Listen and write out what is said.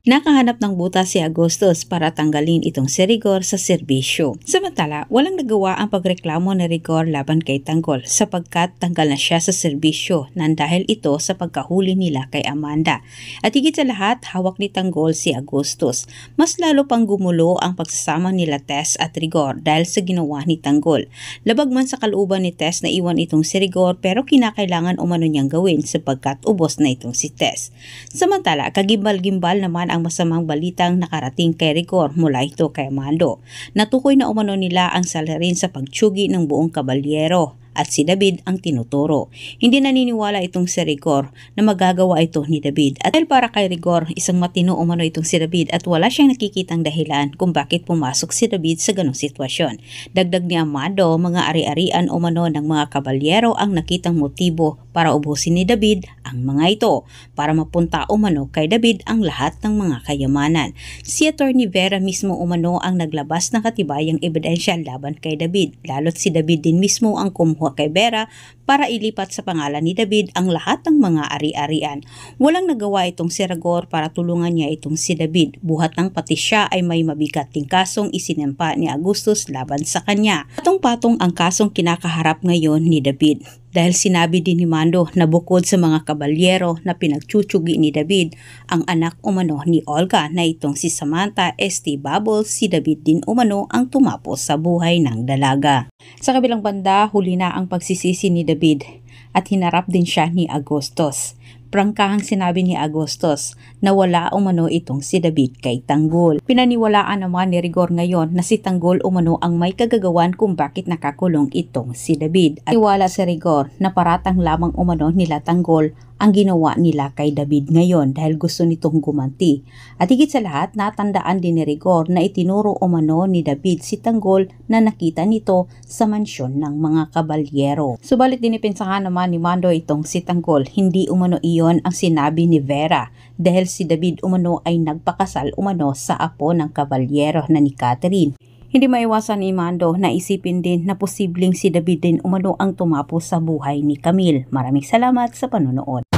Nakahanap ng butas si Agustus para tanggalin itong si Rigor sa serbisyo. Samantala, walang nagawa ang pagreklamo ni Rigor laban kay Tanggol sapagkat tanggal na siya sa serbisyo nang dahil ito sa pagkahuli nila kay Amanda. At higit sa lahat, hawak ni Tanggol si Agustus. Mas lalo pang gumulo ang pagsasama nila Tess at Rigor dahil sa ginawa ni Tanggol. Labag man sa kalooban ni Tess na iwan itong si Rigor pero kinakailangan umano niyang gawin sapagkat ubos na itong si Tess. Samantala, kagimbal-gimbal naman ang masamang balitang nakarating kay Rigor mula ito kay Amando. Natukoy na umano nila ang salarin sa pagtsugi ng buong kabalyero at si David ang tinuturo. Hindi naniniwala itong si Rigor na magagawa ito ni David. At dahil para kay Rigor, isang matino umano itong si David at wala siyang nakikitang dahilan kung bakit pumasok si David sa ganong sitwasyon. Dagdag ni Amado, mga ari-arian umano ng mga kabalyero ang nakitang motibo para ubusin ni David ang mga ito para mapunta umano kay David ang lahat ng mga kayamanan. Si Attorney Vera mismo umano ang naglabas ng katibayang ebidensya laban kay David, lalo't si David din mismo ang kumuha kay Vera para ilipat sa pangalan ni David ang lahat ng mga ari-arian. Walang nagawa itong si Rigor para tulungan niya itong si David, buhat ng pati siya ay may mabigat ding kasong isinampa ni Agustus laban sa kanya. Patong-patong ang kasong kinakaharap ngayon ni David. Dahil sinabi din ni Mando na bukod sa mga kabalyero na pinagtutsugi ni David, ang anak umano ni Olga na itong si Samantha St. Bubbles, si David din umano ang tumapos sa buhay ng dalaga. Sa kabilang banda, huli na ang pagsisisi ni David at hinarap din siya ni Agustus. Prangkahang sinabi ni Agustus na wala umano itong si David kay Tanggol. Pinaniwalaan naman ni Rigor ngayon na si Tanggol umano ang may kagagawan kung bakit nakakulong itong si David. At iwala si Rigor na paratang lamang umano nila Tanggol ang ginawa nila kay David ngayon dahil gusto nitong gumanti. At higit sa lahat, natandaan din ni Rigor na itinuro umano ni David si Tanggol na nakita nito sa mansyon ng mga kabalyero. Subalit dinipensahan naman ni Mando itong si Tanggol, hindi umano iyon ang sinabi ni Vera dahil si David umano ay nagpakasal umano sa apo ng kabalyero na ni Catherine. Hindi maiwasan ni Mando na isipin din na posibleng si David din umano ang tumapos sa buhay ni Camille. Maraming salamat sa panonood.